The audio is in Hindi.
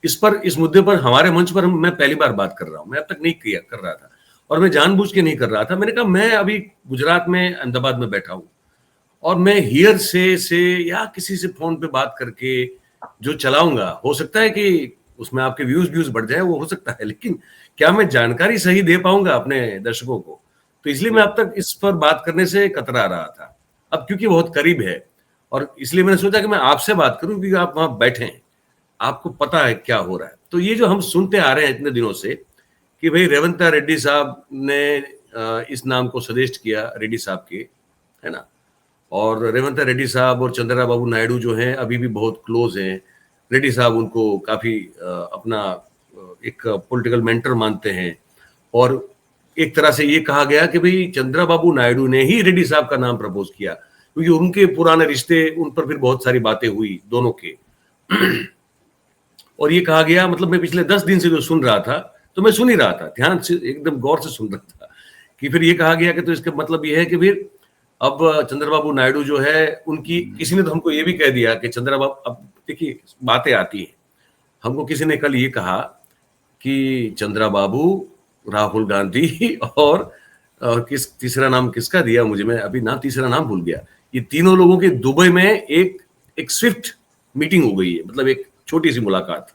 इस मुद्दे पर हमारे मंच पर मैं पहली बार बात कर रहा हूँ। मैं अब तक नहीं किया कर रहा था और मैं जानबूझ के नहीं कर रहा था। मैंने कहा मैं अभी गुजरात में अहमदाबाद में बैठा हूँ और मैं हियर से या किसी से फ़ोन पे बात करके जो चलाऊँगा, हो सकता है कि उसमें आपके व्यूज़ बढ़ जाएँ, वो हो सकता है, लेकिन क्या मैं जानकारी सही दे पाऊँगा अपने दर्शकों को? तो इसलिए मैं अब तक इस पर बात करने से कतरा रहा था। अब क्योंकि बहुत करीब है और इसलिए मैंने सोचा कि मैं आपसे बात करूँ क्योंकि आप वहाँ बैठे हैं, आपको पता है क्या हो रहा है। तो ये जो हम सुनते आ रहे हैं इतने दिनों से कि भई रेवंता रेड्डी साहब ने इस नाम को सजेस्ट किया रेड्डी साहब के, है ना? और रेवंता रेड्डी साहब और चंद्रा बाबू नायडू जो हैं अभी भी बहुत क्लोज हैं। रेड्डी साहब उनको काफ़ी अपना एक पॉलिटिकल मेंटर मानते हैं और एक तरह से ये कहा गया कि भई चंद्रा बाबू नायडू ने ही रेड्डी साहब का नाम प्रपोज़ किया क्योंकि उनके पुराने रिश्ते उन पर फिर बहुत सारी बातें हुई दोनों के। और ये कहा गया मतलब मैं पिछले 10 दिन से जो सुन रहा था, तो मैं सुन ही रहा था, ध्यान से एकदम गौर से सुन रहा था कि फिर ये कहा गया कि तो इसका मतलब ये है कि फिर अब चंद्रबाबू नायडू जो है उनकी किसी ने तो हमको ये भी कह दिया कि चंद्रबाबू अब देखिए बातें आती हैं। हमको किसी ने कल ये कहा कि चंद्रा बाबू, राहुल गांधी और किस तीसरा नाम किसका दिया मुझे मैं अभी नाम तीसरा नाम भूल गया। ये तीनों लोगों की दुबई में एक एक स्विफ्ट मीटिंग हो गई है, मतलब एक छोटी-सी मुलाकात।